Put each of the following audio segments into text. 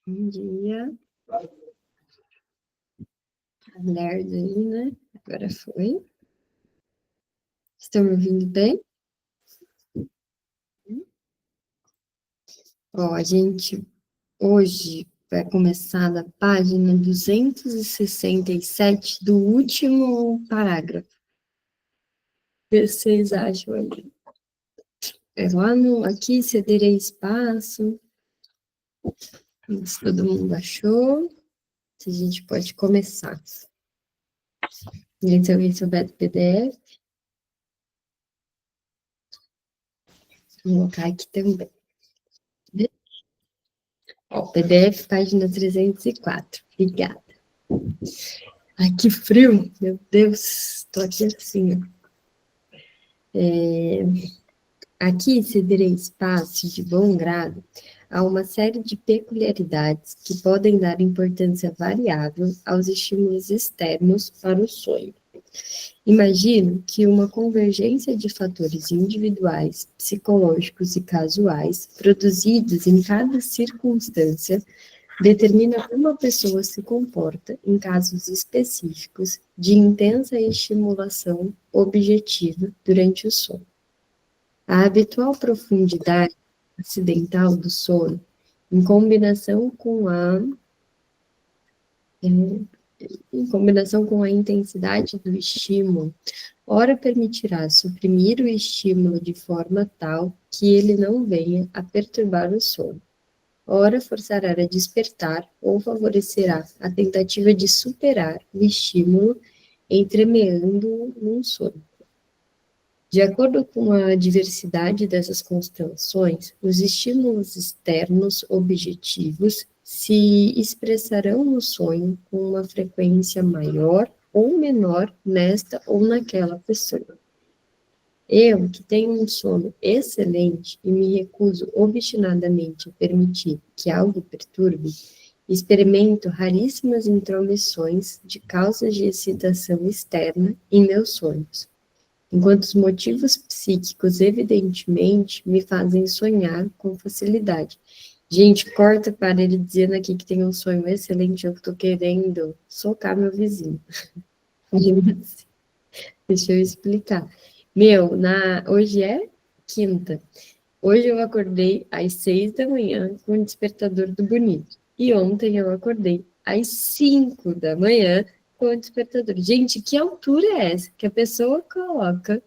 Bom dia. Alerta aí, né? Agora foi. Estão me ouvindo bem? Ó, a gente hoje vai começar da página 267 do último parágrafo. O que vocês acham aí? É lá no, aqui cederei espaço. Se todo mundo achou, a gente pode começar. Se alguém souber do PDF, vou colocar aqui também. Ó, PDF, página 304. Obrigada. Ai, que frio, meu Deus, tô aqui assim, ó. Aqui cederei espaço de bom grado a uma série de peculiaridades que podem dar importância variável aos estímulos externos para o sonho. Imagino que uma convergência de fatores individuais, psicológicos e casuais, produzidos em cada circunstância, determina como a pessoa se comporta em casos específicos de intensa estimulação objetiva durante o sono. A habitual profundidade acidental do sono, em combinação com a intensidade do estímulo, ora permitirá suprimir o estímulo de forma tal que ele não venha a perturbar o sono, ora forçará a despertar ou favorecerá a tentativa de superar o estímulo, entremeando num sono. De acordo com a diversidade dessas constelações, os estímulos externos objetivos se expressarão no sonho com uma frequência maior ou menor nesta ou naquela pessoa. Eu, que tenho um sono excelente e me recuso obstinadamente a permitir que algo perturbe, experimento raríssimas intromissões de causas de excitação externa em meus sonhos, enquanto os motivos psíquicos, evidentemente, me fazem sonhar com facilidade. Gente, corta para ele dizendo aqui que tem um sonho excelente, eu estou querendo socar meu vizinho. Deixa eu explicar. Hoje é quinta. Hoje eu acordei às 6 da manhã com o despertador do Bonito. E ontem eu acordei às 5 da manhã com o despertador. Gente, que altura é essa? Que a pessoa coloca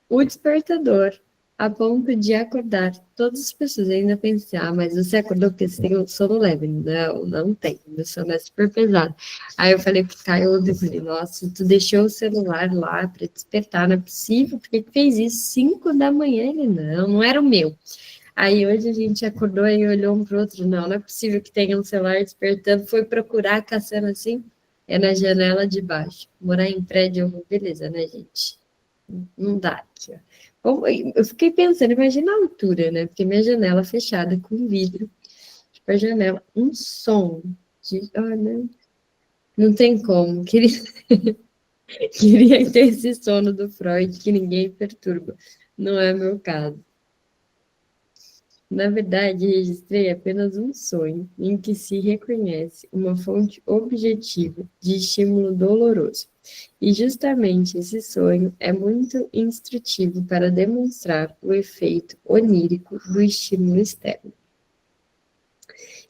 o despertador a ponto de acordar todas as pessoas. Eu ainda pensei, mas você acordou porque você tem um sono leve? Não, não tem. Meu sono é super pesado. Aí eu falei pro Caio, eu falei, nossa, tu deixou o celular lá para despertar, não é possível, por que fez isso? 5 da manhã? Ele, não era o meu. Aí hoje a gente acordou e olhou um pro outro, não é possível que tenha um celular despertando, foi procurar, caçando assim, é na janela de baixo. Morar em prédio, beleza, né, gente? Não dá aqui, ó. Eu fiquei pensando, imagina a altura, né? Porque minha janela fechada com vidro, tipo a janela, um som de, não, não tem como. Queria ter esse sono do Freud que ninguém perturba. Não é meu caso. Na verdade, registrei apenas um sonho em que se reconhece uma fonte objetiva de estímulo doloroso. E justamente esse sonho é muito instrutivo para demonstrar o efeito onírico do estímulo externo.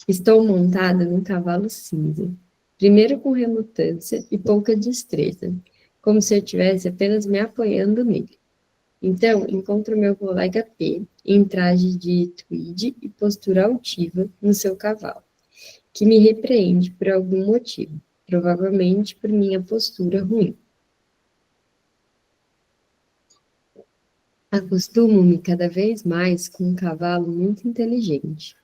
Estou montada num cavalo cinza, primeiro com relutância e pouca destreza, como se eu estivesse apenas me apoiando nele. Então, encontro meu colega P, em traje de tweed e postura altiva no seu cavalo, que me repreende por algum motivo, provavelmente por minha postura ruim. Acostumo-me cada vez mais com um cavalo muito inteligente.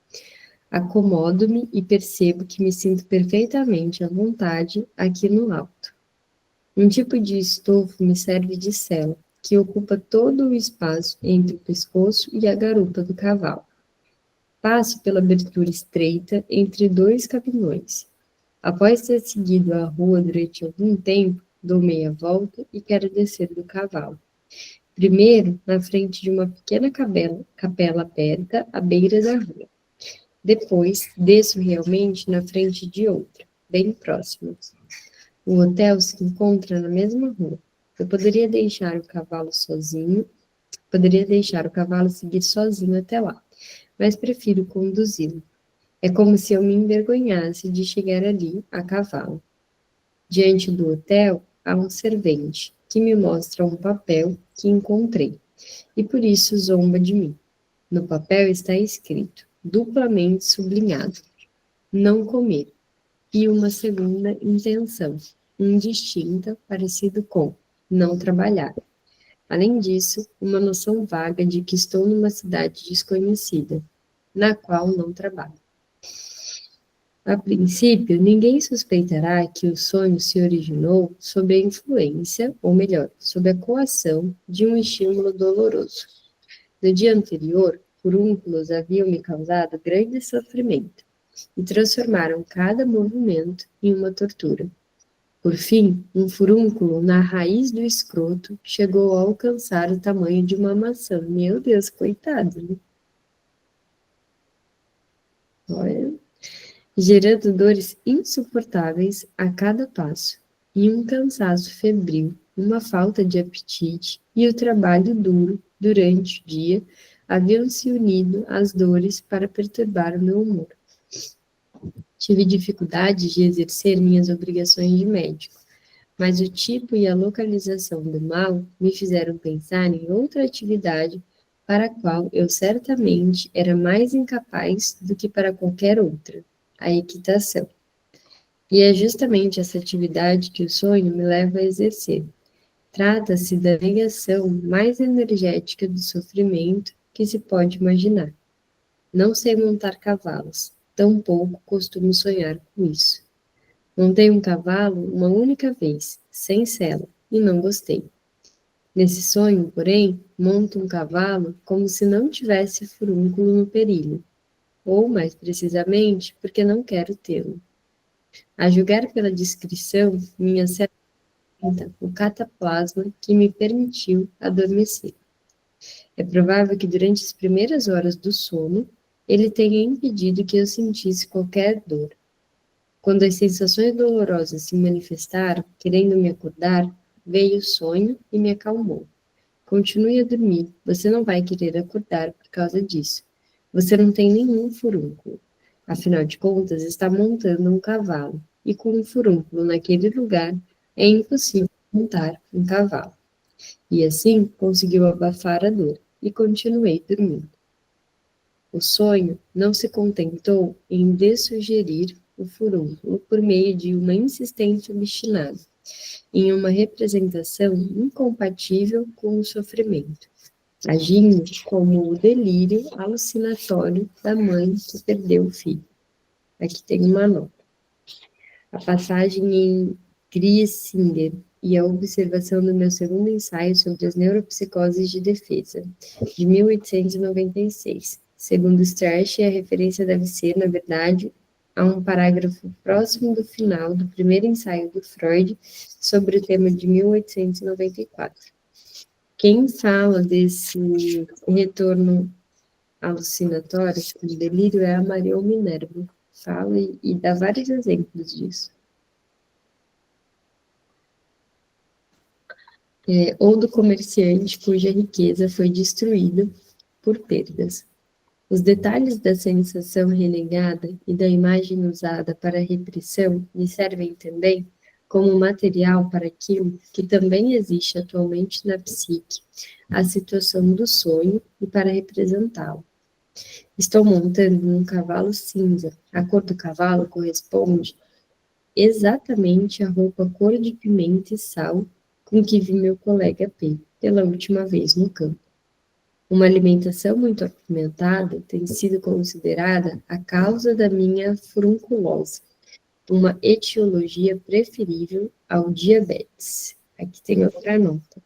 Acomodo-me e percebo que me sinto perfeitamente à vontade aqui no alto. Um tipo de estofo me serve de sela, que ocupa todo o espaço entre o pescoço e a garupa do cavalo. Passo pela abertura estreita entre dois caminhões. Após ter seguido a rua durante algum tempo, dou meia volta e quero descer do cavalo. Primeiro, na frente de uma pequena capela aberta à beira da rua. Depois, desço realmente na frente de outra, bem próxima. O hotel se encontra na mesma rua. Eu poderia deixar o cavalo seguir sozinho até lá, mas prefiro conduzi-lo. É como se eu me envergonhasse de chegar ali a cavalo. Diante do hotel há um servente que me mostra um papel que encontrei e por isso zomba de mim. No papel está escrito, duplamente sublinhado, não comer, e uma segunda intenção, indistinta, parecido com não trabalhar. Além disso, uma noção vaga de que estou numa cidade desconhecida, na qual não trabalho. A princípio, ninguém suspeitará que o sonho se originou sob a influência, ou melhor, sob a coação de um estímulo doloroso. No dia anterior, furúnculos haviam me causado grande sofrimento e transformaram cada movimento em uma tortura. Por fim, um furúnculo na raiz do escroto chegou a alcançar o tamanho de uma maçã. Meu Deus, coitado, né? Olha, gerando dores insuportáveis a cada passo, e um cansaço febril, uma falta de apetite e o trabalho duro durante o dia haviam se unido às dores para perturbar o meu humor. Tive dificuldade de exercer minhas obrigações de médico, mas o tipo e a localização do mal me fizeram pensar em outra atividade para a qual eu certamente era mais incapaz do que para qualquer outra, a equitação. E é justamente essa atividade que o sonho me leva a exercer. Trata-se da negação mais energética do sofrimento que se pode imaginar. Não sei montar cavalos, tampouco costumo sonhar com isso. Montei um cavalo uma única vez, sem sela, e não gostei. Nesse sonho, porém, monto um cavalo como se não tivesse furúnculo no perilho, ou, mais precisamente, porque não quero tê-lo. A julgar pela descrição, minha cela apresenta o cataplasma que me permitiu adormecer. É provável que durante as primeiras horas do sono, ele tenha impedido que eu sentisse qualquer dor. Quando as sensações dolorosas se manifestaram, querendo me acordar, veio o sonho e me acalmou. Continue a dormir, você não vai querer acordar por causa disso. Você não tem nenhum furúnculo. Afinal de contas, está montando um cavalo, e com um furúnculo naquele lugar, é impossível montar um cavalo. E assim conseguiu abafar a dor, e continuei dormindo. O sonho não se contentou em dessugerir o furúnculo por meio de uma insistência obstinada, em uma representação incompatível com o sofrimento, agindo como o delírio alucinatório da mãe que perdeu o filho. Aqui tem uma nota. A passagem em Griesinger e a observação do meu segundo ensaio sobre as neuropsicoses de defesa, de 1896. Segundo Strash, a referência deve ser, na verdade, a um parágrafo próximo do final do primeiro ensaio do Freud sobre o tema de 1894. Quem fala desse retorno alucinatório, de delírio, é a Marion Minerva. Fala e dá vários exemplos disso. Ou do comerciante cuja riqueza foi destruída por perdas. Os detalhes da sensação renegada e da imagem usada para a repressão me servem também como material para aquilo que também existe atualmente na psique, a situação do sonho, e para representá-lo. Estou montando um cavalo cinza. A cor do cavalo corresponde exatamente à roupa cor de pimenta e sal com que vi meu colega P pela última vez no campo. Uma alimentação muito apimentada tem sido considerada a causa da minha furunculose, uma etiologia preferível ao diabetes. Aqui tem outra nota.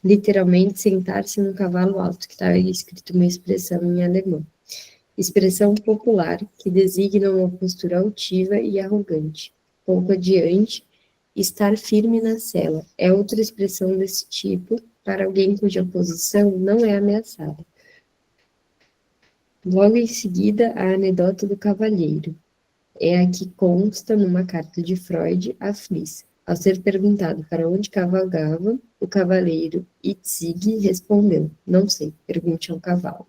Literalmente, sentar-se num cavalo alto, que está escrito uma expressão em alemão. Expressão popular que designa uma postura altiva e arrogante. Pouco adiante, estar firme na sela é outra expressão desse tipo para alguém cuja posição não é ameaçada. Logo em seguida, a anedota do cavalheiro. É a que consta numa carta de Freud a Fliss. Ao ser perguntado para onde cavalgava, o cavaleiro Itzig respondeu: não sei, pergunte ao cavalo.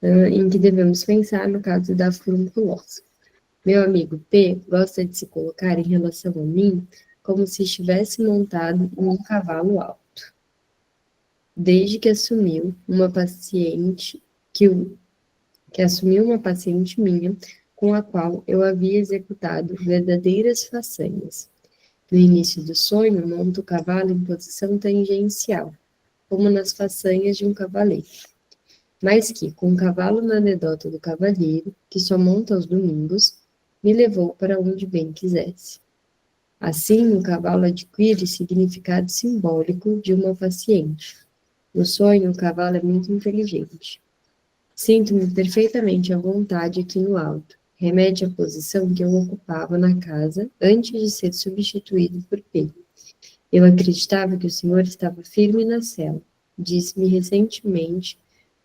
Em que devemos pensar no caso da furunculosa. Meu amigo P gosta de se colocar em relação a mim como se estivesse montado em um cavalo alto. Desde que assumiu uma paciente que assumiu uma paciente minha, com a qual eu havia executado verdadeiras façanhas. No início do sonho, monto o cavalo em posição tangencial, como nas façanhas de um cavaleiro. Mas que, com o cavalo na anedota do cavalheiro, que só monta aos domingos, me levou para onde bem quisesse. Assim, o cavalo adquire significado simbólico de uma paciente. No sonho, o cavalo é muito inteligente. Sinto-me perfeitamente à vontade aqui no alto. Remete à posição que eu ocupava na casa antes de ser substituído por P. Eu acreditava que o senhor estava firme na cela. Disse-me recentemente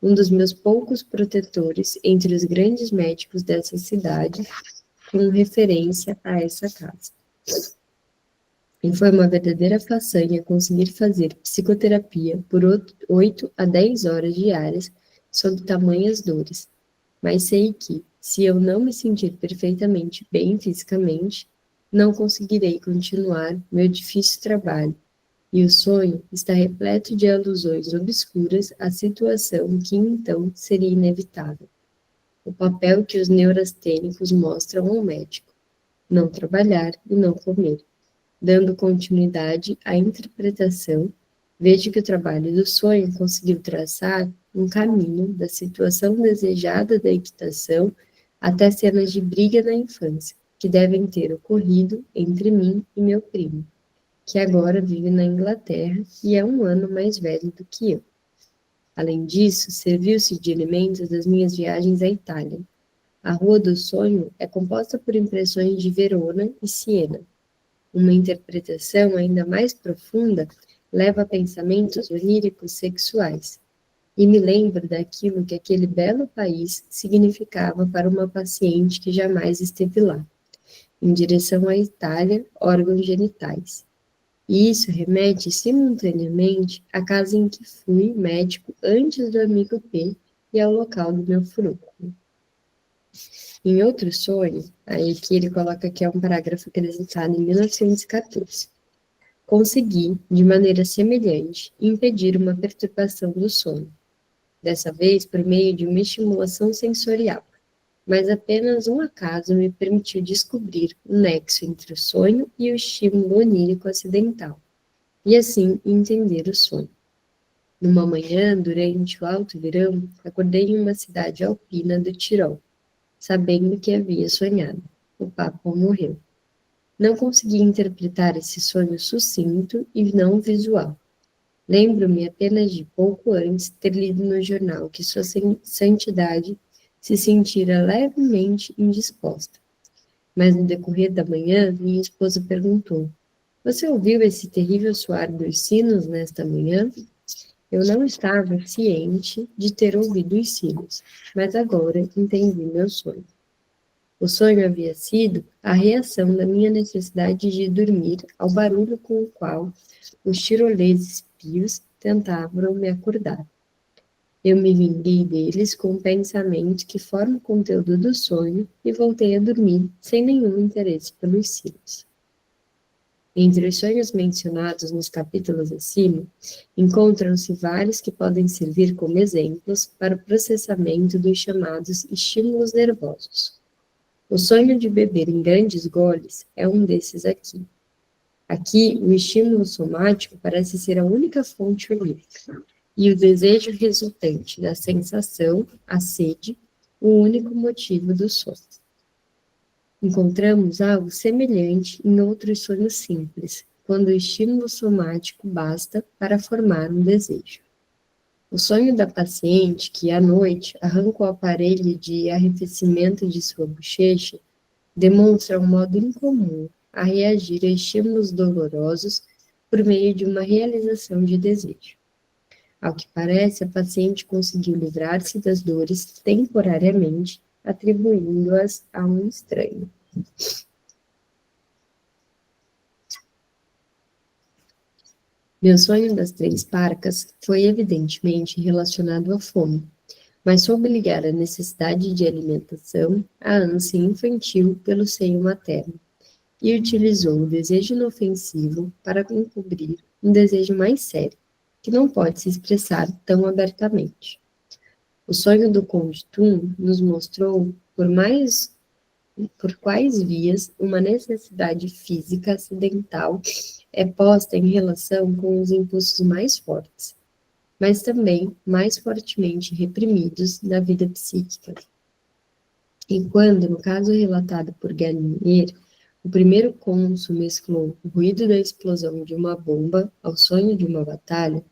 um dos meus poucos protetores entre os grandes médicos dessa cidade, com referência a essa casa. E foi uma verdadeira façanha conseguir fazer psicoterapia por 8 a 10 horas diárias sob tamanhas dores. Mas sei que, se eu não me sentir perfeitamente bem fisicamente, não conseguirei continuar meu difícil trabalho. E o sonho está repleto de alusões obscuras à situação que então seria inevitável. O papel que os neurastênicos mostram ao médico: não trabalhar e não comer. Dando continuidade à interpretação, vejo que o trabalho do sonho conseguiu traçar um caminho da situação desejada da equitação até cenas de briga na infância, que devem ter ocorrido entre mim e meu primo, que agora vive na Inglaterra e é 1 ano mais velho do que eu. Além disso, serviu-se de elementos das minhas viagens à Itália. A Rua do Sonho é composta por impressões de Verona e Siena. Uma interpretação ainda mais profunda leva a pensamentos oníricos sexuais, e me lembro daquilo que aquele belo país significava para uma paciente que jamais esteve lá, em direção à Itália, órgãos genitais. E isso remete simultaneamente à casa em que fui médico antes do amigo P e ao local do meu furúnculo. Em outro sonho, aí que ele coloca que é um parágrafo acrescentado em 1914, consegui, de maneira semelhante, impedir uma perturbação do sono, dessa vez por meio de uma estimulação sensorial, mas apenas um acaso me permitiu descobrir o nexo entre o sonho e o estímulo onírico acidental, e assim entender o sonho. Numa manhã, durante o alto verão, acordei em uma cidade alpina do Tirol, sabendo que havia sonhado. O Papa morreu. Não consegui interpretar esse sonho sucinto e não visual. Lembro-me apenas de pouco antes ter lido no jornal que sua santidade se sentira levemente indisposta. Mas no decorrer da manhã, minha esposa perguntou: você ouviu esse terrível soar dos sinos nesta manhã? Eu não estava ciente de ter ouvido os sinos, mas agora entendi meu sonho. O sonho havia sido a reação da minha necessidade de dormir ao barulho com o qual os tiroleses pios tentavam me acordar. Eu me vinguei deles com o pensamento que forma o conteúdo do sonho e voltei a dormir sem nenhum interesse pelos sinos. Entre os sonhos mencionados nos capítulos acima, encontram-se vários que podem servir como exemplos para o processamento dos chamados estímulos nervosos. O sonho de beber em grandes goles é um desses aqui. Aqui, o estímulo somático parece ser a única fonte onírica, e o desejo resultante da sensação, a sede, o único motivo do sonho. Encontramos algo semelhante em outros sonhos simples, quando o estímulo somático basta para formar um desejo. O sonho da paciente que, à noite, arranca o aparelho de arrefecimento de sua bochecha demonstra um modo incomum a reagir a estímulos dolorosos por meio de uma realização de desejo. Ao que parece, a paciente conseguiu livrar-se das dores temporariamente, atribuindo-as a um estranho. Meu sonho das 3 parcas foi evidentemente relacionado à fome, mas soube ligar a necessidade de alimentação à ânsia infantil pelo seio materno, e utilizou o desejo inofensivo para encobrir um desejo mais sério, que não pode se expressar tão abertamente. O sonho do Conde Tum nos mostrou por quais vias uma necessidade física acidental é posta em relação com os impulsos mais fortes, mas também mais fortemente reprimidos da vida psíquica. Enquanto, no caso relatado por Galinier, o primeiro cônsul mesclou o ruído da explosão de uma bomba ao sonho de uma batalha,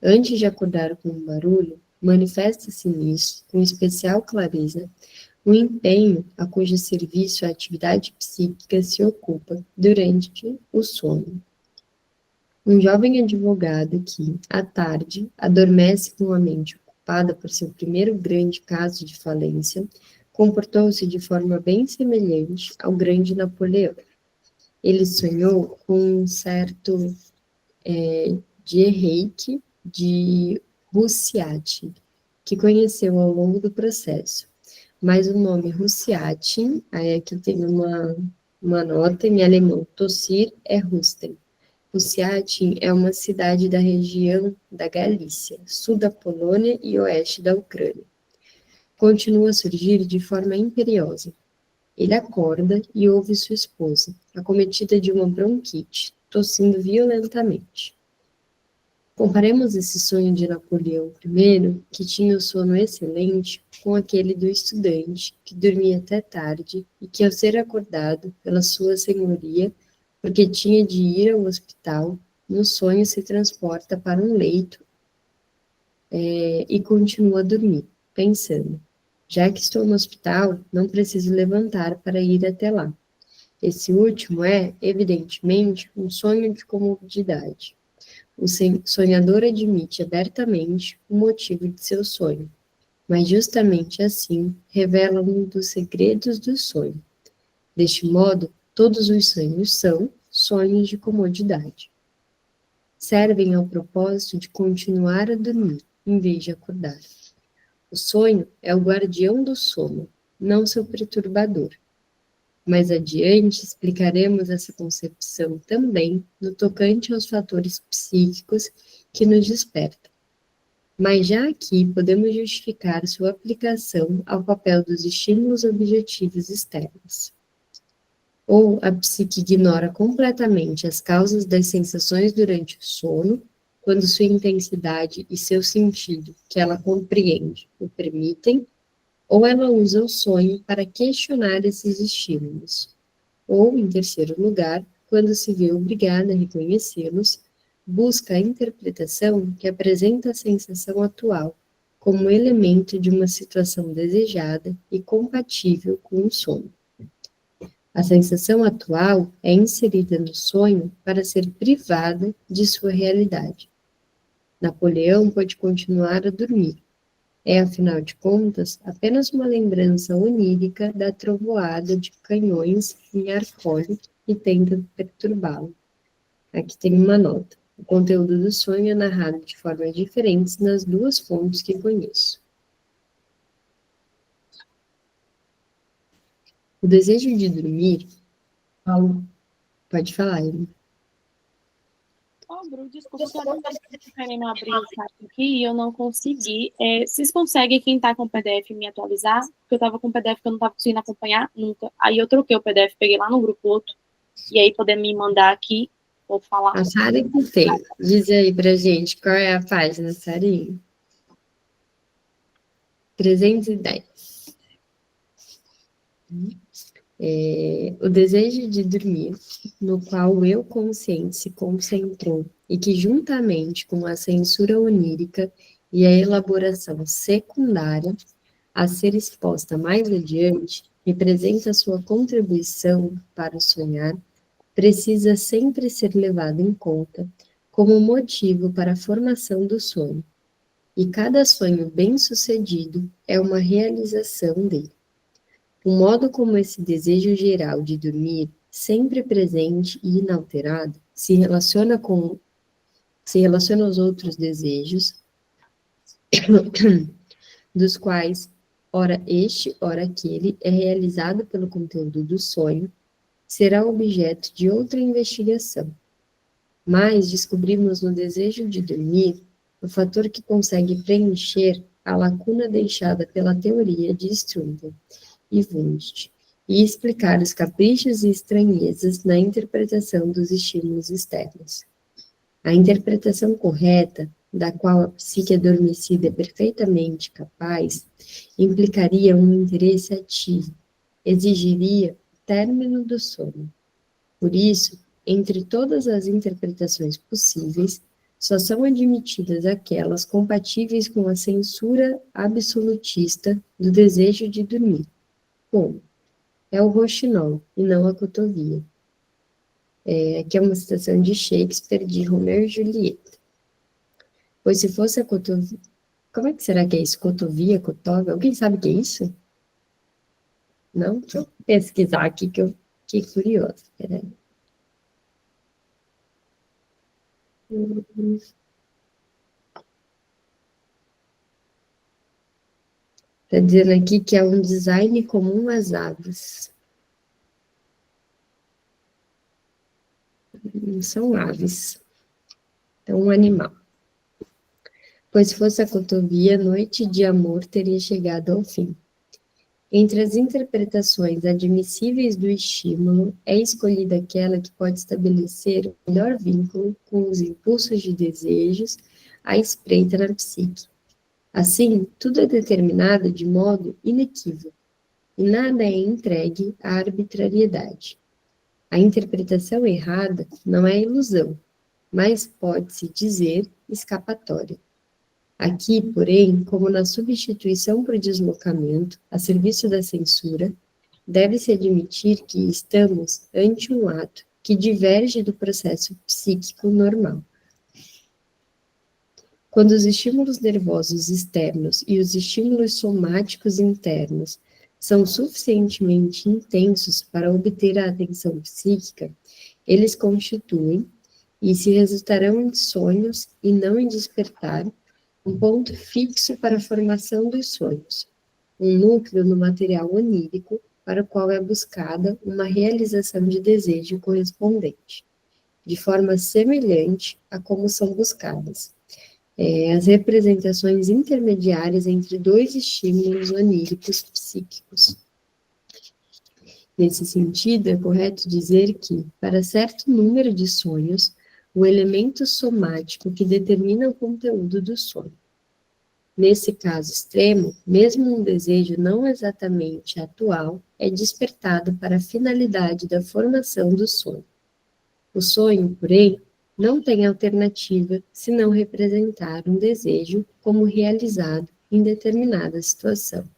antes de acordar com um barulho, manifesta-se nisso, com especial clareza, o empenho a cujo serviço a atividade psíquica se ocupa durante o sono. Um jovem advogado que, à tarde, adormece com a mente ocupada por seu primeiro grande caso de falência, comportou-se de forma bem semelhante ao grande Napoleão. Ele sonhou com um certo Diereich de Rusciati, que conheceu ao longo do processo. Mas o nome Rusciati, aí aqui tem uma nota em alemão, Tossir é Rusten. Rusciati é uma cidade da região da Galícia, sul da Polônia e oeste da Ucrânia. Continua a surgir de forma imperiosa. Ele acorda e ouve sua esposa, acometida de uma bronquite, tossindo violentamente. Comparemos esse sonho de Napoleão I, que tinha o sono excelente, com aquele do estudante, que dormia até tarde e que, ao ser acordado pela sua senhoria, porque tinha de ir ao hospital, no sonho se transporta para um leito e continua a dormir, pensando: já que estou no hospital, não preciso levantar para ir até lá. Esse último é, evidentemente, um sonho de comodidade. O sonhador admite abertamente o motivo de seu sonho, mas justamente assim revela um dos segredos do sonho. Deste modo, todos os sonhos são sonhos de comodidade. Servem ao propósito de continuar a dormir, em vez de acordar. O sonho é o guardião do sono, não seu perturbador. Mais adiante, explicaremos essa concepção também no tocante aos fatores psíquicos que nos despertam. Mas já aqui podemos justificar sua aplicação ao papel dos estímulos objetivos externos. Ou a psique ignora completamente as causas das sensações durante o sono, quando sua intensidade e seu sentido, que ela compreende, o permitem, ou ela usa o sonho para questionar esses estímulos. Ou, em terceiro lugar, quando se vê obrigada a reconhecê-los, busca a interpretação que apresenta a sensação atual como elemento de uma situação desejada e compatível com o sono. A sensação atual é inserida no sonho para ser privada de sua realidade. Napoleão pode continuar a dormir. É, afinal de contas, apenas uma lembrança onírica da trovoada de canhões em Arcole que tenta perturbá-lo. Aqui tem uma nota. O conteúdo do sonho é narrado de formas diferentes nas duas fontes que conheço. O desejo de dormir... Pode falar, Emma. Bru, desculpa, que eu não estou querendo abrir o chat aqui e eu não consegui. Vocês conseguem, quem está com o PDF, me atualizar? Porque eu estava com o PDF que eu não estava conseguindo acompanhar nunca. Aí eu troquei o PDF, peguei lá no grupo outro, e aí poder me mandar aqui, vou falar. A Sara que tem. Diz aí pra gente qual é a página, Sarinha. 310. O desejo de dormir, no qual o eu consciente se concentrou e que, juntamente com a censura onírica e a elaboração secundária, a ser exposta mais adiante, representa sua contribuição para o sonhar, precisa sempre ser levado em conta como motivo para a formação do sonho, e cada sonho bem-sucedido é uma realização dele. O modo como esse desejo geral de dormir, sempre presente e inalterado, se relaciona aos outros desejos, dos quais, ora este, ora aquele, é realizado pelo conteúdo do sonho, será objeto de outra investigação. Mas descobrimos no desejo de dormir o fator que consegue preencher a lacuna deixada pela teoria de Strudel e Wundt, e explicar os caprichos e estranhezas na interpretação dos estímulos externos. A interpretação correta, da qual a psique adormecida é perfeitamente capaz, implicaria um interesse ativo, exigiria o término do sono. Por isso, entre todas as interpretações possíveis, só são admitidas aquelas compatíveis com a censura absolutista do desejo de dormir. Como? É o roxinol, e não a cotovia. Aqui é uma citação de Shakespeare, de Romeu e Julieta. Pois se fosse a cotovia... Como é que será que é isso? Cotovia, cotovia? Alguém sabe o que é isso? Não? Deixa eu pesquisar aqui, que eu fiquei curiosa. Peraí. Está dizendo aqui que é um design comum às aves. Não são aves. É um animal. Pois se fosse a cotovia, noite de amor teria chegado ao fim. Entre as interpretações admissíveis do estímulo, é escolhida aquela que pode estabelecer o melhor vínculo com os impulsos de desejos à espreita na psique. Assim, tudo é determinado de modo inequívoco, e nada é entregue à arbitrariedade. A interpretação errada não é ilusão, mas pode-se dizer escapatória. Aqui, porém, como na substituição por deslocamento, a serviço da censura, deve-se admitir que estamos ante um ato que diverge do processo psíquico normal. Quando os estímulos nervosos externos e os estímulos somáticos internos são suficientemente intensos para obter a atenção psíquica, eles constituem, e se resultarão em sonhos e não em despertar, um ponto fixo para a formação dos sonhos, um núcleo no material onírico para o qual é buscada uma realização de desejo correspondente, de forma semelhante a como são buscadas as representações intermediárias entre dois estímulos oníricos psíquicos. Nesse sentido, é correto dizer que, para certo número de sonhos, o elemento somático que determina o conteúdo do sonho. Nesse caso extremo, mesmo um desejo não exatamente atual é despertado para a finalidade da formação do sonho. O sonho, porém, não tem alternativa senão representar um desejo como realizado em determinada situação.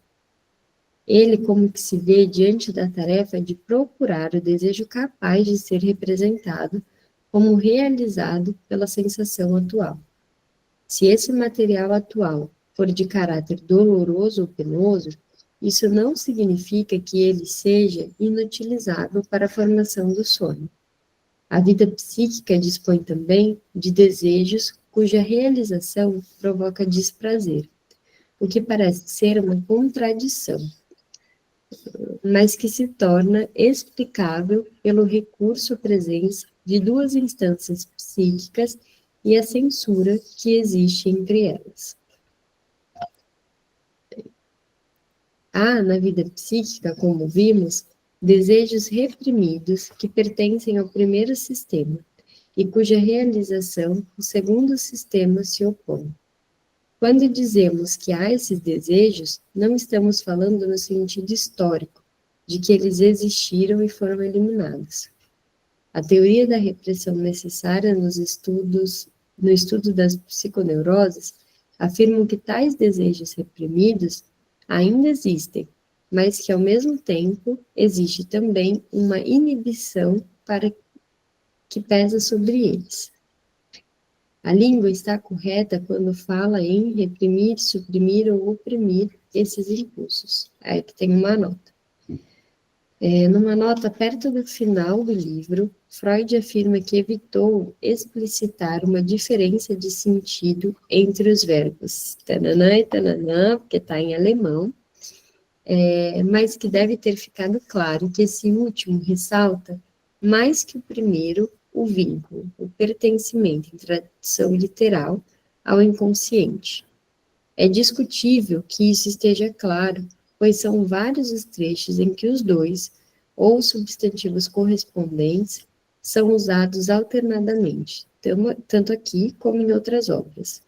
Ele como que se vê diante da tarefa de procurar o desejo capaz de ser representado como realizado pela sensação atual. Se esse material atual for de caráter doloroso ou penoso, isso não significa que ele seja inutilizável para a formação do sonho. A vida psíquica dispõe também de desejos cuja realização provoca desprazer, o que parece ser uma contradição, mas que se torna explicável pelo recurso à presença de duas instâncias psíquicas e a censura que existe entre elas. Há, na vida psíquica, como vimos, desejos reprimidos que pertencem ao primeiro sistema e cuja realização o segundo sistema se opõe. Quando dizemos que há esses desejos, não estamos falando no sentido histórico, de que eles existiram e foram eliminados. A teoria da repressão necessária no estudo das psiconeuroses afirma que tais desejos reprimidos ainda existem, mas que, ao mesmo tempo, existe também uma inibição para que pesa sobre eles. A língua está correta quando fala em reprimir, suprimir ou oprimir esses impulsos. Aí que tem uma nota. Numa nota perto do final do livro, Freud afirma que evitou explicitar uma diferença de sentido entre os verbos tananã e tananã, porque está em alemão, mas que deve ter ficado claro que esse último ressalta, mais que o primeiro, o vínculo, o pertencimento, em tradução literal, ao inconsciente. É discutível que isso esteja claro, pois são vários os trechos em que os dois, ou substantivos correspondentes, são usados alternadamente, tanto aqui como em outras obras.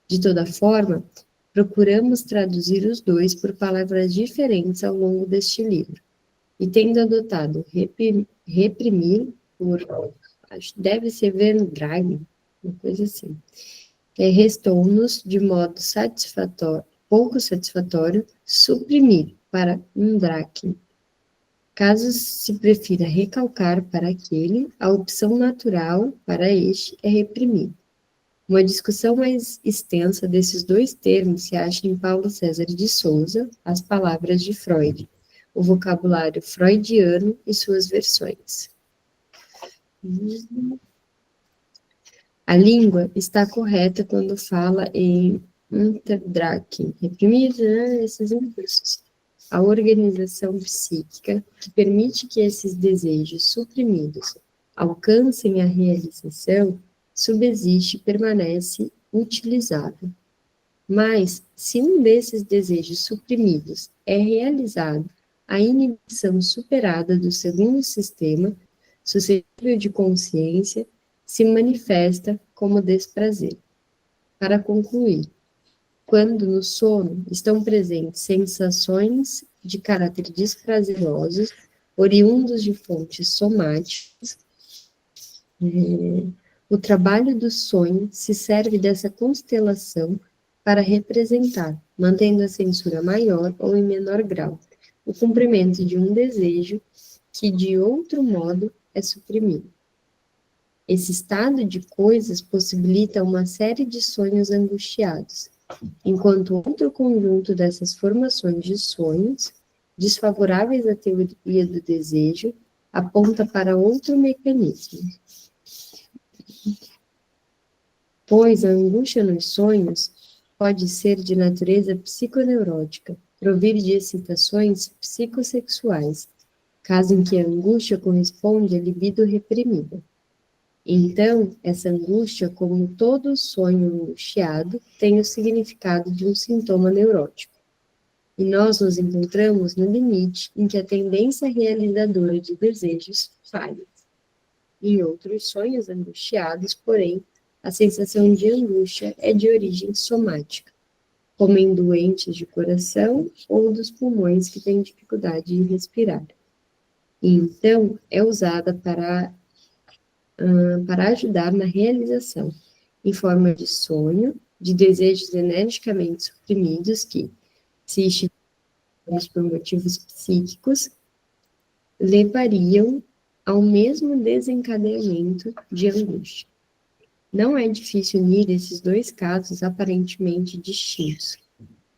De toda forma, procuramos traduzir os dois por palavras diferentes ao longo deste livro, e tendo adotado reprimir por, deve ser verdrag, uma coisa assim, restou-nos, de modo pouco satisfatório, suprimir para Undraken. Caso se prefira recalcar para aquele, a opção natural para este é reprimir. Uma discussão mais extensa desses dois termos se acha em Paulo César de Souza, As Palavras de Freud, o vocabulário freudiano e suas versões. A língua está correta quando fala em Unterdrückung, reprimir esses impulsos. A organização psíquica que permite que esses desejos suprimidos alcancem a realização subsiste e permanece utilizável. Mas, se um desses desejos suprimidos é realizado, a inibição superada do segundo sistema, suscetível de consciência, se manifesta como desprazer. Para concluir, quando no sono estão presentes sensações de caráter desprazerosos, oriundos de fontes somáticas, o trabalho do sonho se serve dessa constelação para representar, mantendo a censura maior ou em menor grau, o cumprimento de um desejo que de outro modo é suprimido. Esse estado de coisas possibilita uma série de sonhos angustiados, enquanto outro conjunto dessas formações de sonhos, desfavoráveis à teoria do desejo, aponta para outro mecanismo. Pois a angústia nos sonhos pode ser de natureza psiconeurótica, provir de excitações psicossexuais, caso em que a angústia corresponde à libido reprimida. Então, essa angústia, como todo sonho angustiado, tem o significado de um sintoma neurótico. E nós nos encontramos no limite em que a tendência realizadora de desejos falha. Em outros sonhos angustiados, porém, a sensação de angústia é de origem somática, como em doentes de coração ou dos pulmões que têm dificuldade de respirar. E então, é usada para ajudar na realização, em forma de sonho, de desejos energicamente suprimidos que, se estimulados por motivos psíquicos, levariam ao mesmo desencadeamento de angústia. Não é difícil unir esses dois casos aparentemente distintos,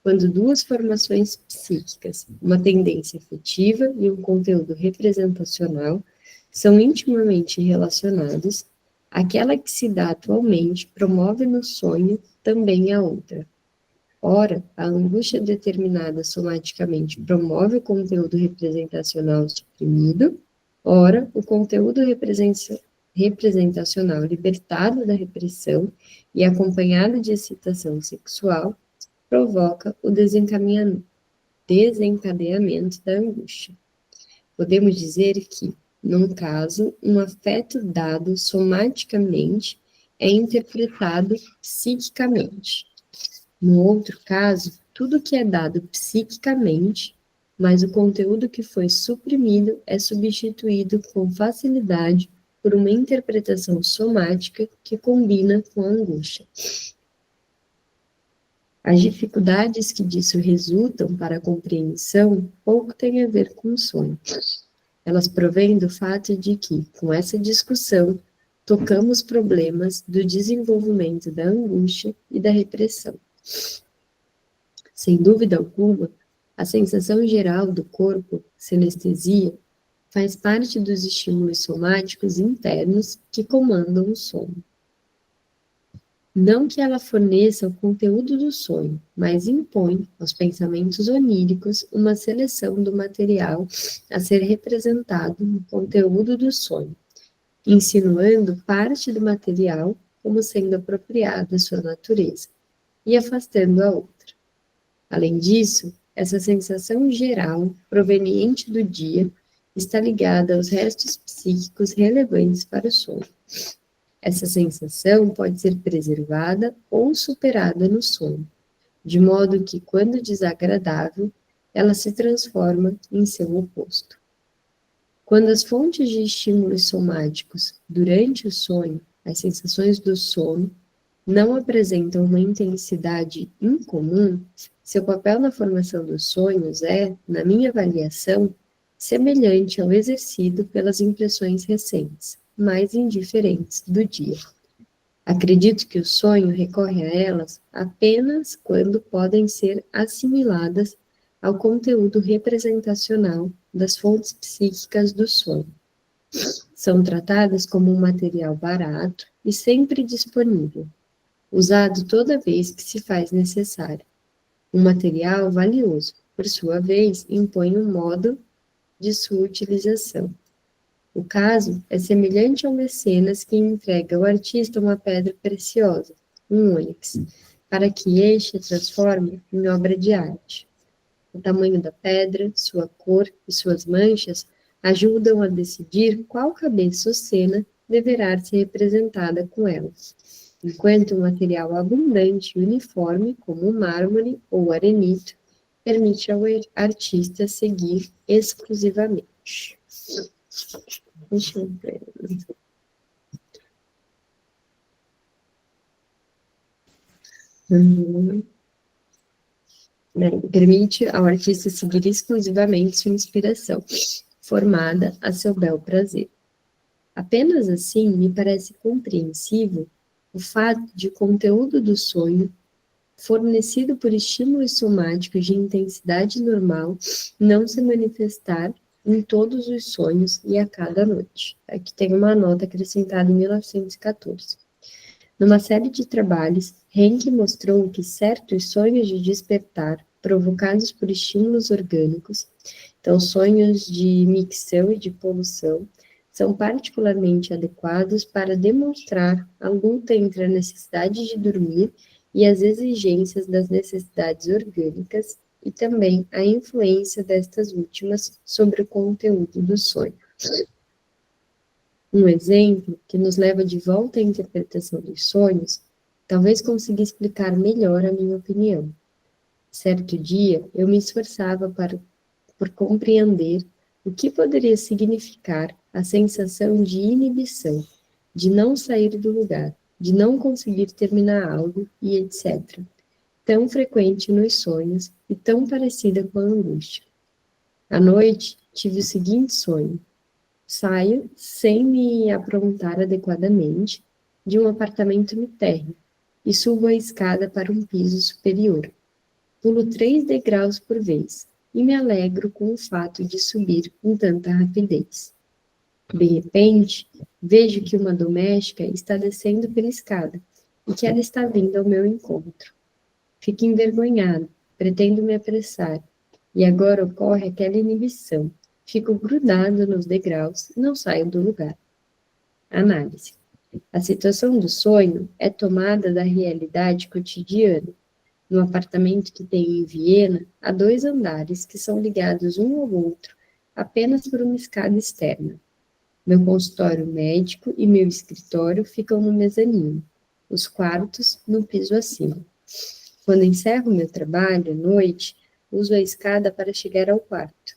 quando duas formações psíquicas, uma tendência afetiva e um conteúdo representacional, são intimamente relacionados, aquela que se dá atualmente promove no sonho também a outra. Ora, a angústia determinada somaticamente promove o conteúdo representacional suprimido, ora, o conteúdo representacional libertado da repressão e acompanhado de excitação sexual provoca o desencadeamento da angústia. Podemos dizer que, num caso, um afeto dado somaticamente é interpretado psiquicamente. No outro caso, tudo que é dado psiquicamente, mas o conteúdo que foi suprimido é substituído com facilidade por uma interpretação somática que combina com a angústia. As dificuldades que disso resultam para a compreensão pouco têm a ver com o sonho. Elas provêm do fato de que, com essa discussão, tocamos problemas do desenvolvimento da angústia e da repressão. Sem dúvida alguma, a sensação geral do corpo, sinestesia, faz parte dos estímulos somáticos internos que comandam o sono. Não que ela forneça o conteúdo do sonho, mas impõe aos pensamentos oníricos uma seleção do material a ser representado no conteúdo do sonho, insinuando parte do material como sendo apropriado à sua natureza e afastando a outra. Além disso, essa sensação geral, proveniente do dia, está ligada aos restos psíquicos relevantes para o sonho. Essa sensação pode ser preservada ou superada no sonho, de modo que, quando desagradável, ela se transforma em seu oposto. Quando as fontes de estímulos somáticos durante o sonho, as sensações do sono, não apresentam uma intensidade incomum, seu papel na formação dos sonhos é, na minha avaliação, semelhante ao exercido pelas impressões recentes, mais indiferentes do dia. Acredito que o sonho recorre a elas apenas quando podem ser assimiladas ao conteúdo representacional das fontes psíquicas do sonho. São tratadas como um material barato e sempre disponível, usado toda vez que se faz necessário. Um material valioso, por sua vez, impõe um modo de sua utilização. O caso é semelhante ao mecenas que entrega ao artista uma pedra preciosa, um ônix, para que este a transforme em obra de arte. O tamanho da pedra, sua cor e suas manchas ajudam a decidir qual cabeça ou cena deverá ser representada com ela, enquanto um material abundante e uniforme, como o mármore ou arenito, permite ao artista seguir exclusivamente. Deixa eu ver. Permite ao artista seguir exclusivamente sua inspiração, formada a seu bel prazer. Apenas assim me parece compreensível o fato de o conteúdo do sonho, fornecido por estímulos somáticos de intensidade normal, não se manifestar em todos os sonhos e a cada noite. Aqui tem uma nota acrescentada em 1914. Numa série de trabalhos, Henke mostrou que certos sonhos de despertar, provocados por estímulos orgânicos, então sonhos de micção e de poluição, são particularmente adequados para demonstrar a luta entre a necessidade de dormir e as exigências das necessidades orgânicas e também a influência destas últimas sobre o conteúdo do sonho. Um exemplo que nos leva de volta à interpretação dos sonhos, talvez consiga explicar melhor a minha opinião. Certo dia, eu me esforçava por compreender o que poderia significar a sensação de inibição, de não sair do lugar, de não conseguir terminar algo e etc., tão frequente nos sonhos e tão parecida com a angústia. À noite, tive o seguinte sonho. Saio, sem me aprontar adequadamente, de um apartamento no térreo e subo a escada para um piso superior. Pulo 3 degraus por vez e me alegro com o fato de subir com tanta rapidez. De repente, vejo que uma doméstica está descendo pela escada e que ela está vindo ao meu encontro. Fico envergonhado, pretendo me apressar, e agora ocorre aquela inibição. Fico grudado nos degraus e não saio do lugar. Análise. A situação do sonho é tomada da realidade cotidiana. No apartamento que tenho em Viena, há 2 andares que são ligados um ao outro apenas por uma escada externa. Meu consultório médico e meu escritório ficam no mezanino, os quartos no piso acima. Quando encerro meu trabalho à noite, uso a escada para chegar ao quarto.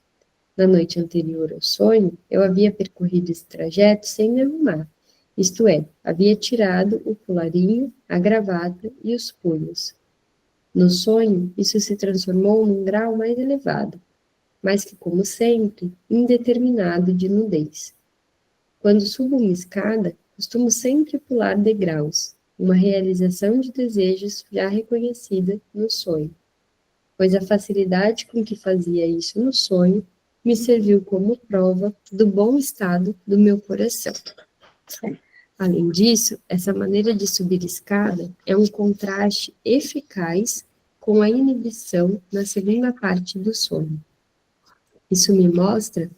Na noite anterior ao sonho, eu havia percorrido esse trajeto sem me arrumar, isto é, havia tirado o colarinho, a gravata e os punhos. No sonho, isso se transformou num grau mais elevado, mas que, como sempre, indeterminado de nudez. Quando subo uma escada, costumo sempre pular degraus, uma realização de desejos já reconhecida no sonho, pois a facilidade com que fazia isso no sonho me serviu como prova do bom estado do meu coração. Além disso, essa maneira de subir escada é um contraste eficaz com a inibição na segunda parte do sonho. Isso me mostra,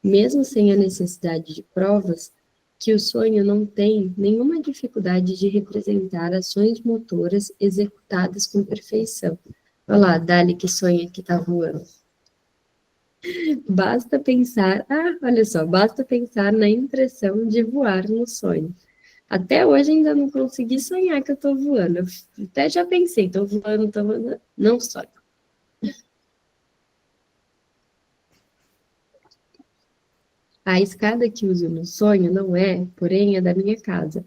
mesmo sem a necessidade de provas, que o sonho não tem nenhuma dificuldade de representar ações motoras executadas com perfeição. Olha lá, Dali que sonha que tá voando. Basta pensar, olha só, basta pensar na impressão de voar no sonho. Até hoje ainda não consegui sonhar que eu tô voando. Eu até já pensei, tô voando, não sonho. A escada que uso no sonho não é, porém, a da minha casa.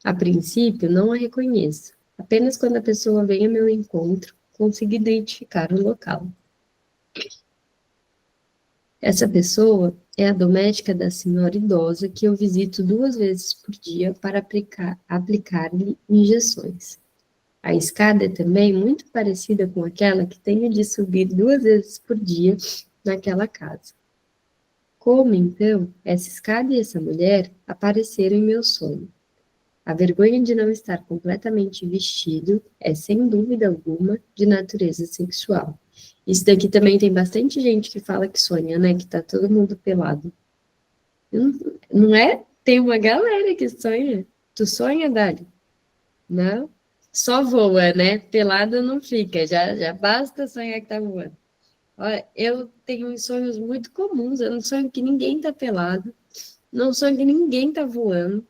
A princípio, não a reconheço. Apenas quando a pessoa vem ao meu encontro, consigo identificar o local. Essa pessoa é a doméstica da senhora idosa que eu visito 2 vezes por dia para aplicar-lhe injeções. A escada é também muito parecida com aquela que tenho de subir 2 vezes por dia naquela casa. Como, então, essa escada e essa mulher apareceram em meu sonho? A vergonha de não estar completamente vestido é, sem dúvida alguma, de natureza sexual. Isso daqui também tem bastante gente que fala que sonha, né? Que tá todo mundo pelado. Não é? Tem uma galera que sonha. Tu sonha, Dali? Não? Só voa, né? Pelado não fica. Já basta sonhar que tá voando. Olha, eu tenho uns sonhos muito comuns. Eu não sonho que ninguém tá pelado. Não sonho que ninguém tá voando.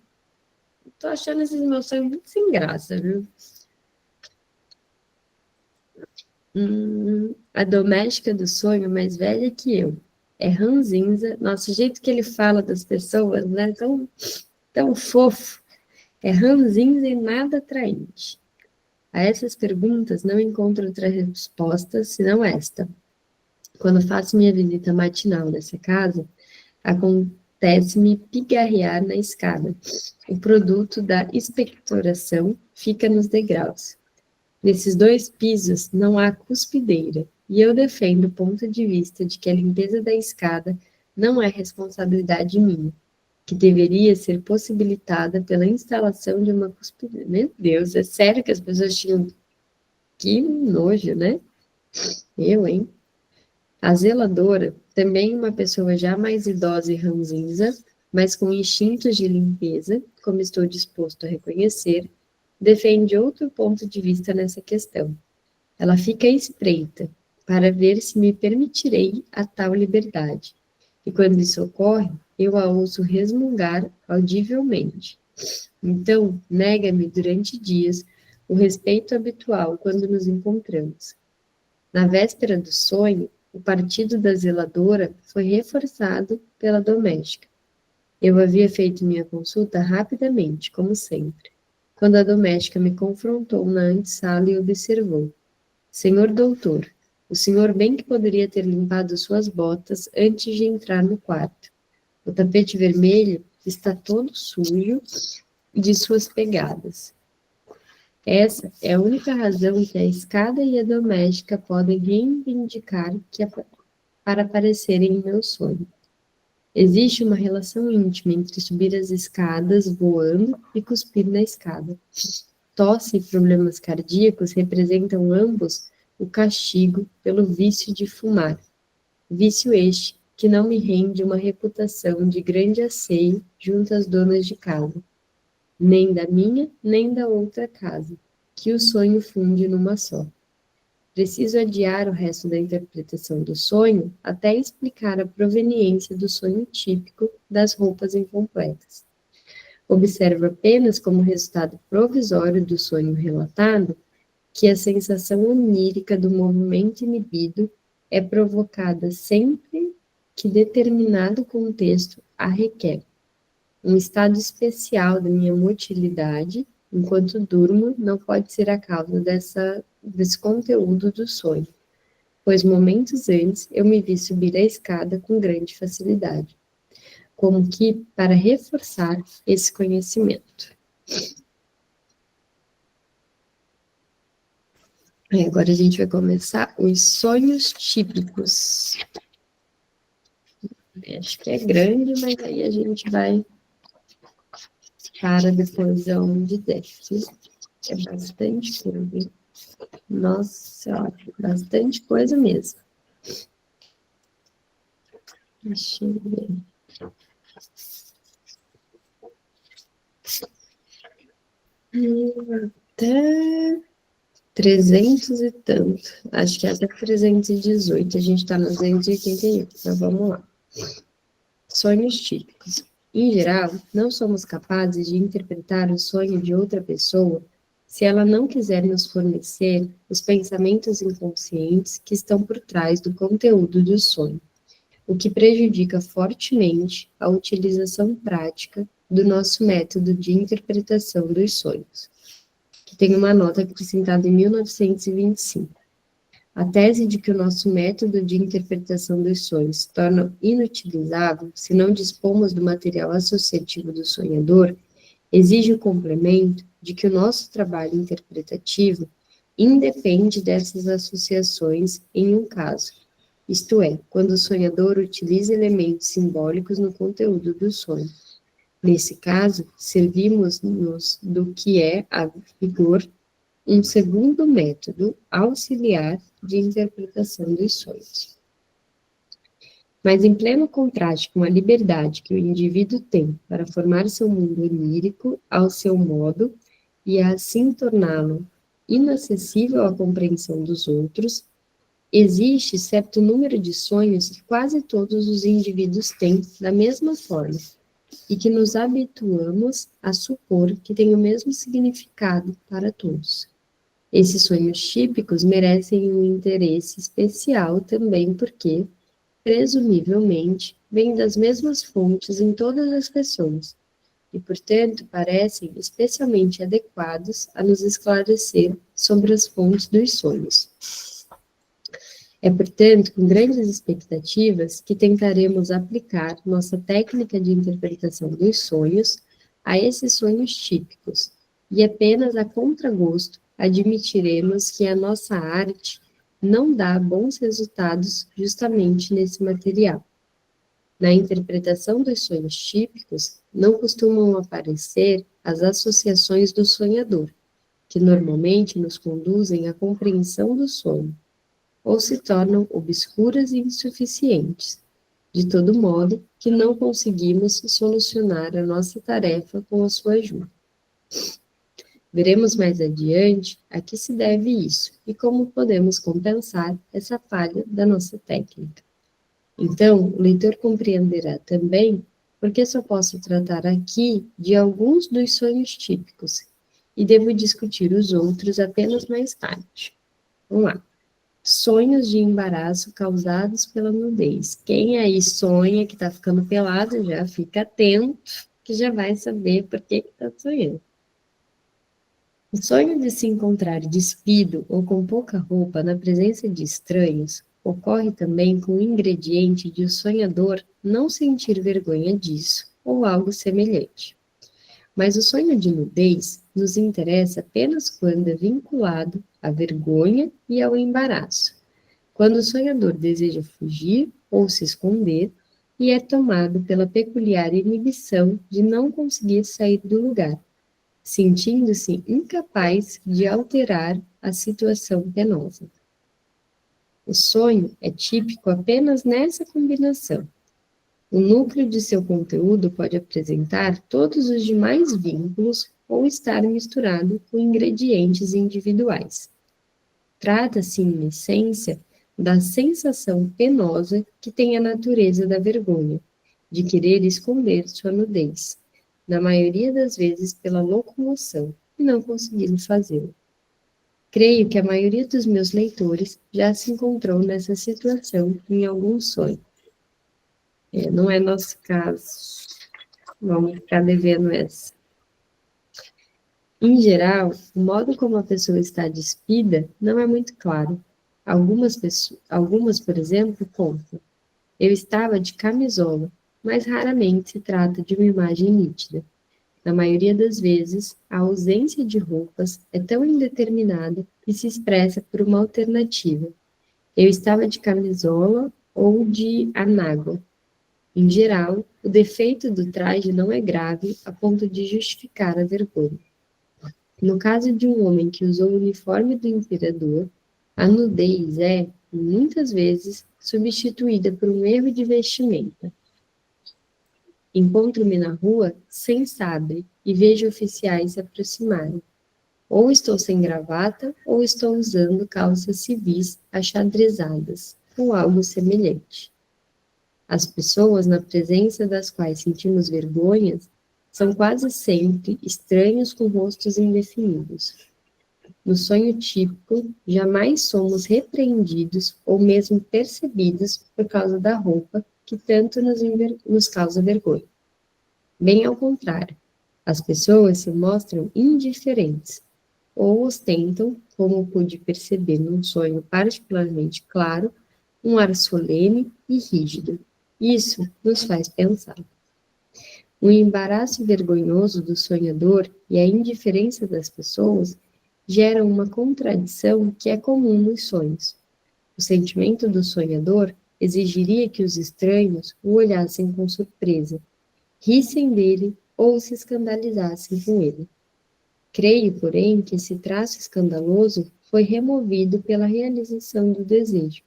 Tô achando esses meus sonhos muito sem graça, viu? A doméstica do sonho mais velha que eu. É ranzinza. Nossa, o jeito que ele fala das pessoas, né? Tão fofo. É ranzinza e nada atraente. A essas perguntas não encontro outra resposta senão esta. Quando faço minha visita matinal nessa casa, acontece-me pigarrear na escada. O produto da expectoração fica nos degraus. Nesses 2 pisos não há cuspideira, e eu defendo o ponto de vista de que a limpeza da escada não é responsabilidade minha, que deveria ser possibilitada pela instalação de uma cuspideira. Meu Deus, é sério que as pessoas tinham... Que nojo, né? Eu, hein? A zeladora, também uma pessoa já mais idosa e ranzinza, mas com instintos de limpeza, como estou disposto a reconhecer, defende outro ponto de vista nessa questão. Ela fica à espreita, para ver se me permitirei a tal liberdade. E quando isso ocorre, eu a ouço resmungar audivelmente. Então, nega-me durante dias o respeito habitual quando nos encontramos. Na véspera do sonho, o partido da zeladora foi reforçado pela doméstica. Eu havia feito minha consulta rapidamente, como sempre, quando a doméstica me confrontou na antessala e observou. Senhor doutor, o senhor bem que poderia ter limpado suas botas antes de entrar no quarto. O tapete vermelho está todo sujo de suas pegadas. Essa é a única razão que a escada e a doméstica podem reivindicar para aparecerem em meu sonho. Existe uma relação íntima entre subir as escadas voando e cuspir na escada. Tosse e problemas cardíacos representam ambos o castigo pelo vício de fumar. Vício este que não me rende uma reputação de grande asseio junto às donas de casa, nem da minha, nem da outra casa, que o sonho funde numa só. Preciso adiar o resto da interpretação do sonho até explicar a proveniência do sonho típico das roupas incompletas. Observo apenas como resultado provisório do sonho relatado que a sensação onírica do movimento inibido é provocada sempre que determinado contexto a requer. Um estado especial da minha motilidade, enquanto durmo, não pode ser a causa desse conteúdo do sonho, pois momentos antes eu me vi subir a escada com grande facilidade. como que para reforçar esse conhecimento. Agora a gente vai começar os sonhos típicos. Acho que é grande, mas aí a gente vai para depois aonde desce. É bastante coisa. Nossa, bastante coisa mesmo. Deixa eu ver. Até 300 e tanto. Acho que é até 318. A gente está no 281. Então vamos lá. Sonhos típicos. Em geral, não somos capazes de interpretar o sonho de outra pessoa se ela não quiser nos fornecer os pensamentos inconscientes que estão por trás do conteúdo do sonho, o que prejudica fortemente a utilização prática do nosso método de interpretação dos sonhos, que tem uma nota acrescentada em 1925. A tese de que o nosso método de interpretação dos sonhos se torna inutilizável se não dispomos do material associativo do sonhador exige o complemento de que o nosso trabalho interpretativo independe dessas associações em um caso, isto é, quando o sonhador utiliza elementos simbólicos no conteúdo do sonho. Nesse caso, servimos-nos do que é, a rigor, um segundo método auxiliar de interpretação dos sonhos. Mas em pleno contraste com a liberdade que o indivíduo tem para formar seu mundo onírico ao seu modo e assim torná-lo inacessível à compreensão dos outros, existe certo número de sonhos que quase todos os indivíduos têm da mesma forma e que nos habituamos a supor que têm o mesmo significado para todos. Esses sonhos típicos merecem um interesse especial também porque, presumivelmente, vêm das mesmas fontes em todas as pessoas e, portanto, parecem especialmente adequados a nos esclarecer sobre as fontes dos sonhos. É, portanto, com grandes expectativas que tentaremos aplicar nossa técnica de interpretação dos sonhos a esses sonhos típicos, e apenas a contragosto admitiremos que a nossa arte não dá bons resultados justamente nesse material. Na interpretação dos sonhos típicos, não costumam aparecer as associações do sonhador, que normalmente nos conduzem à compreensão do sonho, ou se tornam obscuras e insuficientes, de todo modo que não conseguimos solucionar a nossa tarefa com a sua ajuda. Veremos mais adiante a que se deve isso e como podemos compensar essa falha da nossa técnica. Então, o leitor compreenderá também porque só posso tratar aqui de alguns dos sonhos típicos e devo discutir os outros apenas mais tarde. Vamos lá. Sonhos de embaraço causados pela nudez. Quem aí sonha que está ficando pelado, já fica atento, que já vai saber por que está sonhando. O sonho de se encontrar despido ou com pouca roupa na presença de estranhos ocorre também com o ingrediente de o sonhador não sentir vergonha disso, ou algo semelhante. Mas o sonho de nudez nos interessa apenas quando é vinculado à vergonha e ao embaraço, quando o sonhador deseja fugir ou se esconder e é tomado pela peculiar inibição de não conseguir sair do lugar, sentindo-se incapaz de alterar a situação penosa. O sonho é típico apenas nessa combinação. O núcleo de seu conteúdo pode apresentar todos os demais vínculos ou estar misturado com ingredientes individuais. Trata-se, em essência, da sensação penosa que tem a natureza da vergonha, de querer esconder sua nudez, na maioria das vezes pela locomoção, e não conseguindo fazê-lo. Creio que a maioria dos meus leitores já se encontrou nessa situação em algum sonho. Não é nosso caso. Vamos ficar devendo essa. Em geral, o modo como a pessoa está despida não é muito claro. Algumas, por exemplo, contam: eu estava de camisola, mas raramente se trata de uma imagem nítida. Na maioria das vezes, a ausência de roupas é tão indeterminada que se expressa por uma alternativa. Eu estava de camisola ou de anágua. Em geral, o defeito do traje não é grave a ponto de justificar a vergonha. No caso de um homem que usou o uniforme do imperador, a nudez é, muitas vezes, substituída por um erro de vestimenta. Encontro-me na rua sem sabre e vejo oficiais se aproximarem. Ou estou sem gravata, ou estou usando calças civis achadrezadas, ou algo semelhante. As pessoas na presença das quais sentimos vergonhas são quase sempre estranhos com rostos indefinidos. No sonho típico, jamais somos repreendidos ou mesmo percebidos por causa da roupa que tanto nos causa vergonha. Bem ao contrário, as pessoas se mostram indiferentes ou ostentam, como pude perceber num sonho particularmente claro, um ar solene e rígido. Isso nos faz pensar. O embaraço vergonhoso do sonhador e a indiferença das pessoas geram uma contradição que é comum nos sonhos. O sentimento do sonhador exigiria que os estranhos o olhassem com surpresa, rissem dele ou se escandalizassem com ele. Creio, porém, que esse traço escandaloso foi removido pela realização do desejo,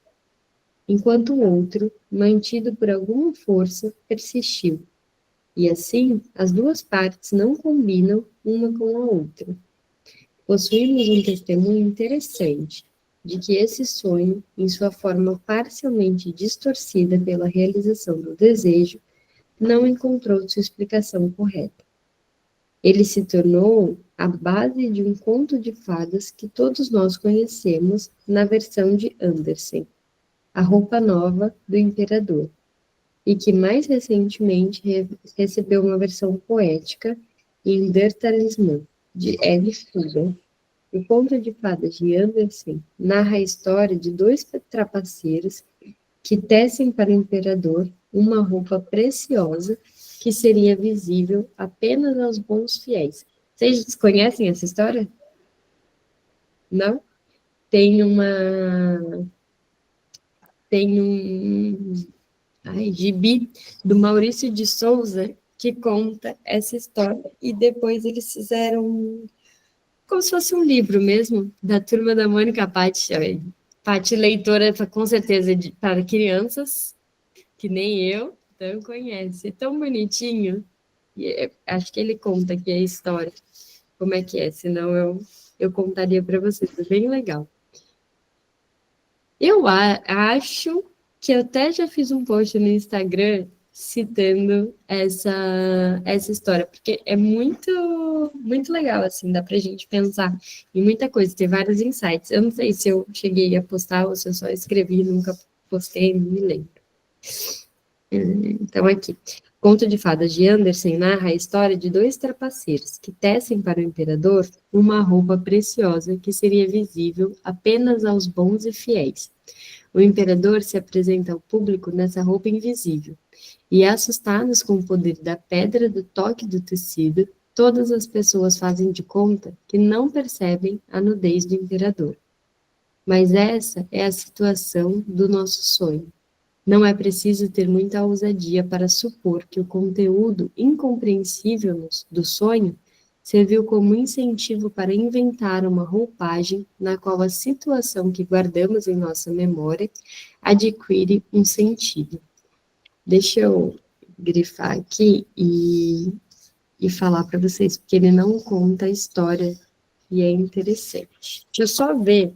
enquanto o outro, mantido por alguma força, persistiu. E assim, as duas partes não combinam uma com a outra. Possuímos um testemunho interessante de que esse sonho, em sua forma parcialmente distorcida pela realização do desejo, não encontrou sua explicação correta. Ele se tornou a base de um conto de fadas que todos nós conhecemos na versão de Andersen, A Roupa Nova do Imperador, e que mais recentemente recebeu uma versão poética em Der Talismã, de Ed Fugel. O conto de fadas de Andersen narra a história de dois trapaceiros que tecem para o imperador uma roupa preciosa que seria visível apenas aos bons fiéis. Vocês conhecem essa história? Não? Tem um gibi do Maurício de Souza que conta essa história e depois eles fizeram como se fosse um livro mesmo, da Turma da Mônica Patti. Patti leitora, com certeza, para crianças, que nem eu, então conhece. É tão bonitinho. E acho que ele conta aqui a história, como é que é, senão eu contaria para vocês, é bem legal. Eu acho que eu até já fiz um post no Instagram citando essa história, porque é muito, muito legal, assim, dá pra gente pensar em muita coisa, ter vários insights. Eu não sei se eu cheguei a postar ou se eu só escrevi, nunca postei, não me lembro. Então, aqui. Conto de Fadas de Andersen narra a história de dois trapaceiros que tecem para o imperador uma roupa preciosa que seria visível apenas aos bons e fiéis. O imperador se apresenta ao público nessa roupa invisível, e assustados com o poder da pedra do toque do tecido, todas as pessoas fazem de conta que não percebem a nudez do imperador. Mas essa é a situação do nosso sonho. Não é preciso ter muita ousadia para supor que o conteúdo incompreensível do sonho serviu como incentivo para inventar uma roupagem na qual a situação que guardamos em nossa memória adquire um sentido. Deixa eu grifar aqui e falar para vocês, porque ele não conta a história e é interessante. Deixa eu só ver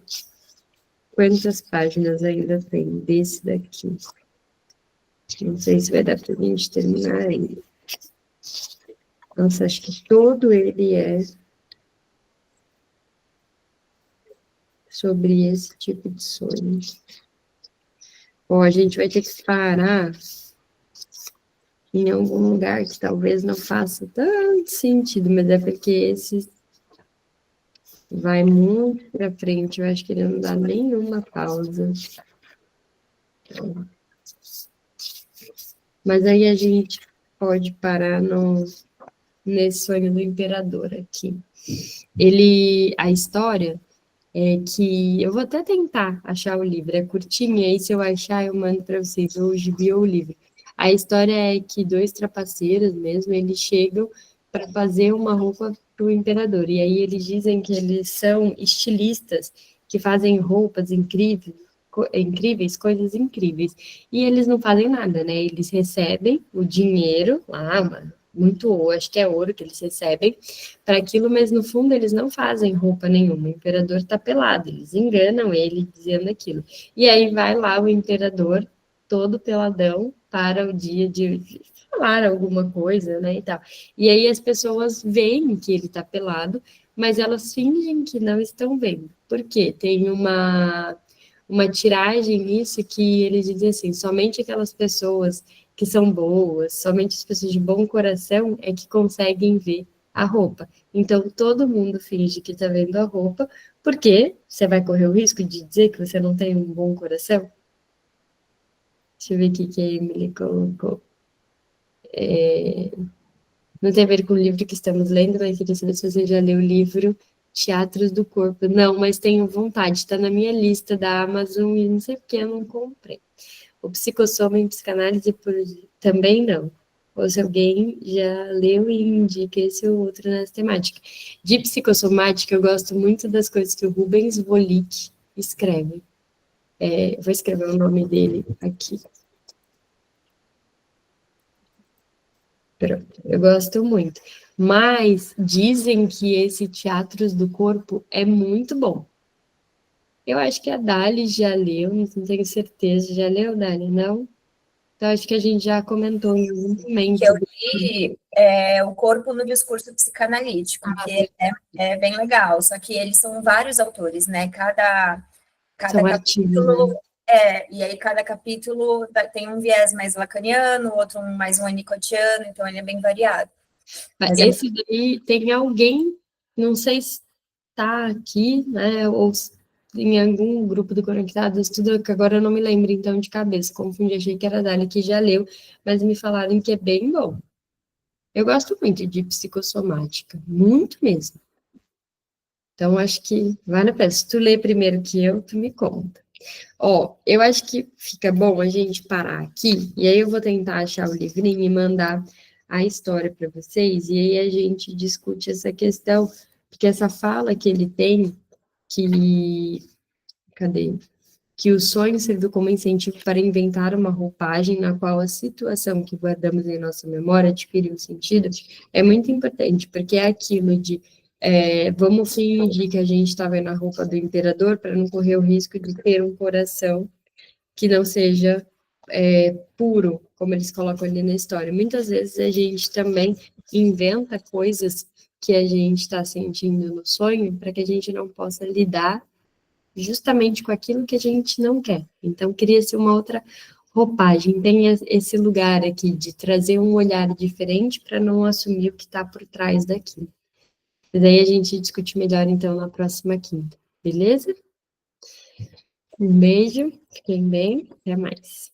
quantas páginas ainda tem desse daqui. Não sei se vai dar para a gente terminar ainda. Nossa, acho que todo ele é sobre esse tipo de sonho. Bom, a gente vai ter que parar em algum lugar que talvez não faça tanto sentido, mas é porque esse vai muito para frente. Eu acho que ele não dá nenhuma pausa. Mas aí a gente pode parar nesse sonho do imperador aqui. A história é que, eu vou até tentar achar o livro, é curtinho, e aí se eu achar eu mando para vocês, ou o gibi ou o livro. A história é que dois trapaceiros mesmo, eles chegam para fazer uma roupa para o imperador, e aí eles dizem que eles são estilistas, que fazem roupas incríveis, incríveis, coisas incríveis, e eles não fazem nada, né? Eles recebem o dinheiro lá, mano, muito, acho que é ouro que eles recebem para aquilo, mas no fundo eles não fazem roupa nenhuma. O imperador está pelado, eles enganam ele dizendo aquilo. E aí vai lá o imperador, todo peladão, para o dia de falar alguma coisa, né, e tal. E aí as pessoas veem que ele está pelado, mas elas fingem que não estão vendo. Por quê? Tem uma tiragem nisso que eles dizem assim, somente aquelas pessoas que são boas, somente as pessoas de bom coração é que conseguem ver a roupa. Então, todo mundo finge que está vendo a roupa, porque você vai correr o risco de dizer que você não tem um bom coração? Deixa eu ver o que a Emily colocou. Não tem a ver com o livro que estamos lendo, mas queria saber se você já leu o livro Teatros do Corpo. Não, mas tenho vontade, está na minha lista da Amazon e não sei porque eu não comprei. O Psicossoma em Psicanálise também não. Ou se alguém já leu e indica esse ou outro nessa temática. De psicossomática, eu gosto muito das coisas que o Rubens Volick escreve. Vou escrever o nome dele aqui. Pronto, eu gosto muito. Mas dizem que esse Teatros do Corpo é muito bom. Eu acho que a Dali já leu, não tenho certeza. Já leu, Dali? Não? Então, acho que a gente já comentou em algum Que eu momento. li é O Corpo no Discurso Psicanalítico, que é bem legal, só que eles são vários autores, né? Cada São artigos, né? capítulo e aí cada capítulo tem um viés mais lacaniano, outro mais winnicottiano, então ele é bem variado. Mas Esse daí tem alguém, não sei se está aqui, né, ou em algum grupo do Conectados, tudo que agora eu não me lembro então de cabeça, confundi, achei que era Dali que já leu, mas me falaram que é bem bom. Eu gosto muito de psicossomática, muito mesmo. Então, acho que vale a pena. Se tu lê primeiro que eu, tu me conta. Ó, eu acho que fica bom a gente parar aqui, e aí eu vou tentar achar o livrinho e mandar a história para vocês, e aí a gente discute essa questão, porque essa fala que ele tem, que, cadê? Que o sonho serviu como incentivo para inventar uma roupagem na qual a situação que guardamos em nossa memória adquiriu sentido, é muito importante, porque é aquilo de vamos fingir que a gente está vendo a roupa do imperador para não correr o risco de ter um coração que não seja puro, como eles colocam ali na história. Muitas vezes a gente também inventa coisas que a gente está sentindo no sonho para que a gente não possa lidar justamente com aquilo que a gente não quer. Então, cria-se uma outra roupagem. Tem esse lugar aqui de trazer um olhar diferente para não assumir o que está por trás daquilo. E daí a gente discute melhor, então, na próxima quinta. Beleza? Um beijo, fiquem bem, até mais.